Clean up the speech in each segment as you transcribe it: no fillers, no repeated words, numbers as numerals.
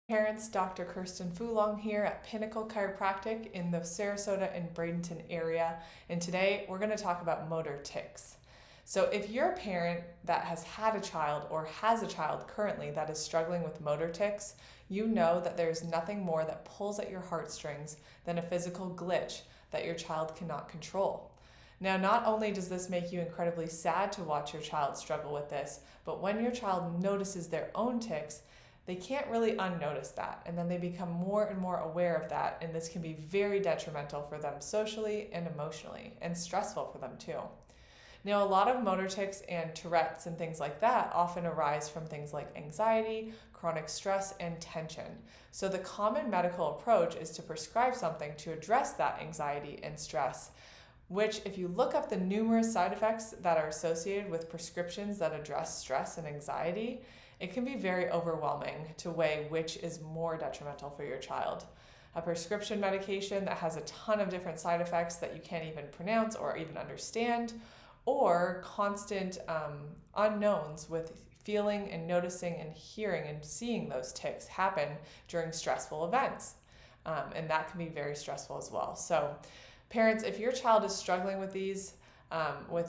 Parents, Dr. Kirsten Fulong here at Pinnacle Chiropractic in the Sarasota and Bradenton area, and today we're going to talk about motor tics. So if you're a parent that has had a child or has a child currently that is struggling with motor tics, you know that there's nothing more that pulls at your heartstrings than a physical glitch that your child cannot control. Now, not only does this make you incredibly sad to watch your child struggle with this, but when your child notices their own tics, they can't really unnotice that, and then they become more and more aware of that, and this can be very detrimental for them socially and emotionally, and stressful for them too. Now, a lot of motor tics and Tourette's and things like that often arise from things like anxiety, chronic stress, and tension. So the common medical approach is to prescribe something to address that anxiety and stress, which, if you look up the numerous side effects that are associated with prescriptions that address stress and anxiety, it can be very overwhelming to weigh which is more detrimental for your child. A prescription medication that has a ton of different side effects that you can't even pronounce or even understand, or constant unknowns with feeling and noticing and hearing and seeing those tics happen during stressful events. And that can be very stressful as well. So parents, if your child is struggling with these,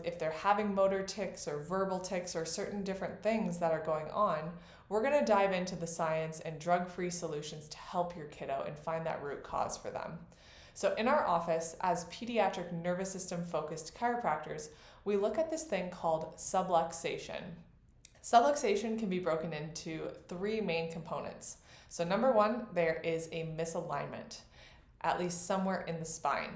if they're having motor tics or verbal tics or certain different things that are going on, we're going to dive into the science and drug-free solutions to help your kiddo and find that root cause for them. So in our office, as pediatric nervous system focused chiropractors, we look at this thing called subluxation. Subluxation can be broken into three main components. So number one, there is a misalignment, at least somewhere in the spine.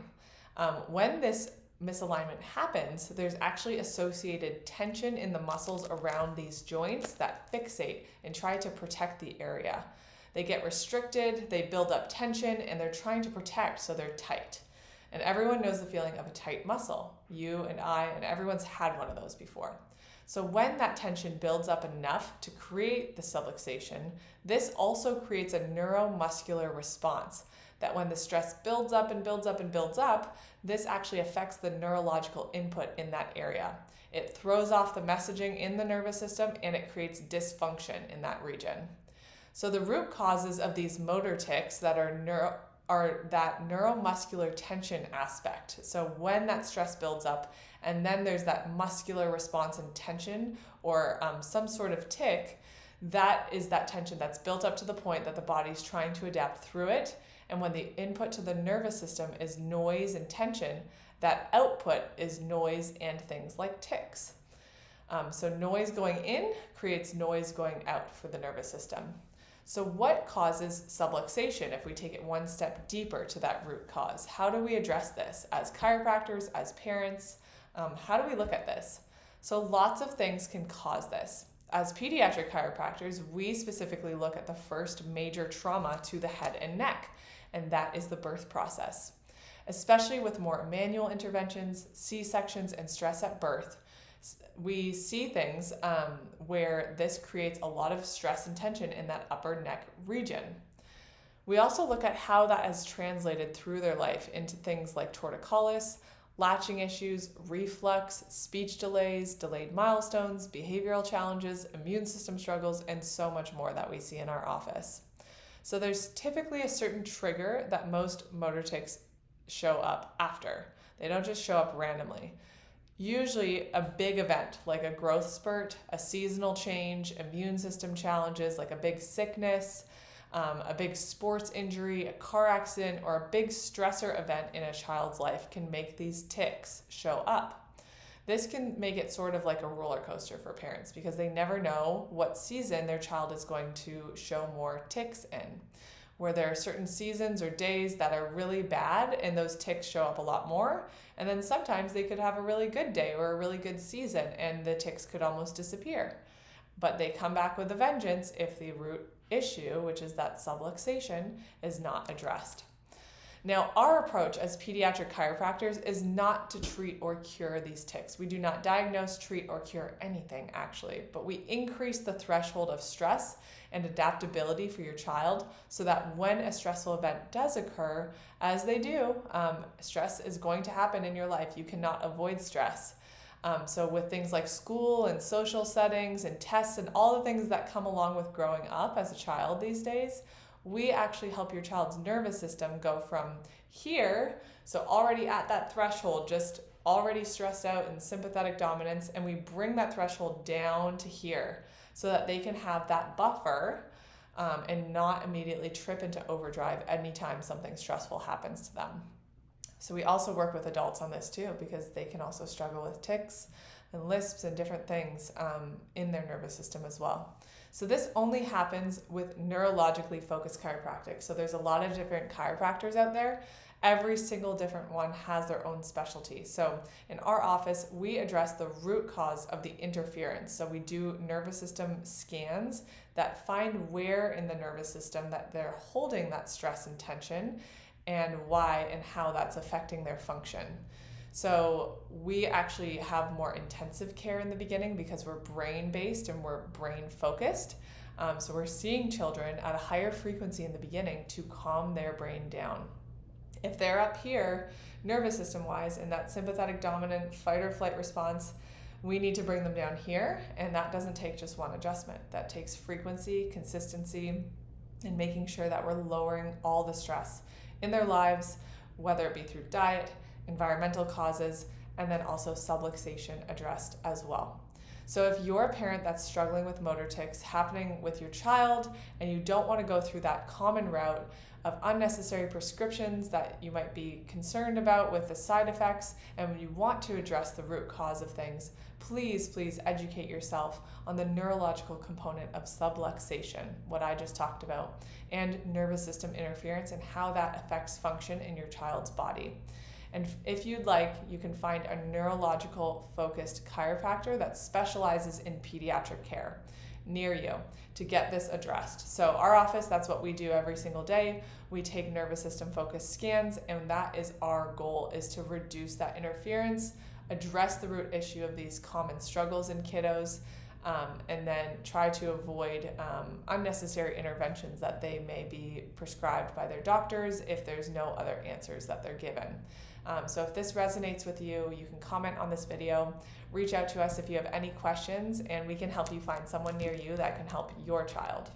When this misalignment happens, there's actually associated tension in the muscles around these joints that fixate and try to protect the area. They get restricted, they build up tension, and they're trying to protect, so they're tight. And everyone knows the feeling of a tight muscle. You and I and everyone's had one of those before. So when that tension builds up enough to create the subluxation, this also creates a neuromuscular response that when the stress builds up and builds up and builds up, this actually affects the neurological input in that area. It throws off the messaging in the nervous system and it creates dysfunction in that region. So the root causes of these motor tics that are that neuromuscular tension aspect. So when that stress builds up and then there's that muscular response and tension or some sort of tic, that is that tension that's built up to the point that the body's trying to adapt through it. And when the input to the nervous system is noise and tension, that output is noise and things like tics. So noise going in creates noise going out for the nervous system. So what causes subluxation if we take it one step deeper to that root cause? How do we address this as chiropractors, as parents? How do we look at this? So lots of things can cause this. As pediatric chiropractors, we specifically look at the first major trauma to the head and neck, and that is the birth process. Especially with more manual interventions, C-sections, and stress at birth, we see things where this creates a lot of stress and tension in that upper neck region. We also look at how that has translated through their life into things like torticollis, latching issues, reflux, speech delays, delayed milestones, behavioral challenges, immune system struggles, and so much more that we see in our office. So there's typically a certain trigger that most motor tics show up after. They don't just show up randomly. Usually a big event like a growth spurt, a seasonal change, immune system challenges like a big sickness, a big sports injury, a car accident, or a big stressor event in a child's life can make these tics show up. This can make it sort of like a roller coaster for parents because they never know what season their child is going to show more tics in. Where there are certain seasons or days that are really bad and those tics show up a lot more. And then sometimes they could have a really good day or a really good season and the tics could almost disappear. But they come back with a vengeance if the root issue, which is that subluxation, is not addressed. Now, our approach as pediatric chiropractors is not to treat or cure these tics. We do not diagnose, treat, or cure anything, actually, but we increase the threshold of stress and adaptability for your child so that when a stressful event does occur, as they do, stress is going to happen in your life. You cannot avoid stress. So with things like school and social settings and tests and all the things that come along with growing up as a child these days, we actually help your child's nervous system go from here, so already at that threshold, just already stressed out in sympathetic dominance, and we bring that threshold down to here so that they can have that buffer and not immediately trip into overdrive anytime something stressful happens to them. So we also work with adults on this too, because they can also struggle with tics and lisps and different things in their nervous system as well. So this only happens with neurologically focused chiropractic. So there's a lot of different chiropractors out there. Every single different one has their own specialty. So in our office, we address the root cause of the interference. So we do nervous system scans that find where in the nervous system that they're holding that stress and tension, and why and how that's affecting their function. So we actually have more intensive care in the beginning because we're brain-based and we're brain-focused. So we're seeing children at a higher frequency in the beginning to calm their brain down. If they're up here, nervous system-wise, in that sympathetic dominant fight or flight response, we need to bring them down here, and that doesn't take just one adjustment. That takes frequency, consistency, and making sure that we're lowering all the stress in their lives, whether it be through diet, environmental causes, and then also subluxation addressed as well. So if you're a parent that's struggling with motor tics happening with your child, and you don't want to go through that common route of unnecessary prescriptions that you might be concerned about with the side effects, and you want to address the root cause of things, please educate yourself on the neurological component of subluxation, what I just talked about, and nervous system interference and how that affects function in your child's body. And if you'd like, you can find a neurological focused chiropractor that specializes in pediatric care near you to get this addressed. So our office, that's what we do every single day. We take nervous system focused scans, and that is our goal, is to reduce that interference, address the root issue of these common struggles in kiddos, and then try to avoid unnecessary interventions that they may be prescribed by their doctors if there's no other answers that they're given. So if this resonates with you, you can comment on this video, reach out to us if you have any questions, and we can help you find someone near you that can help your child.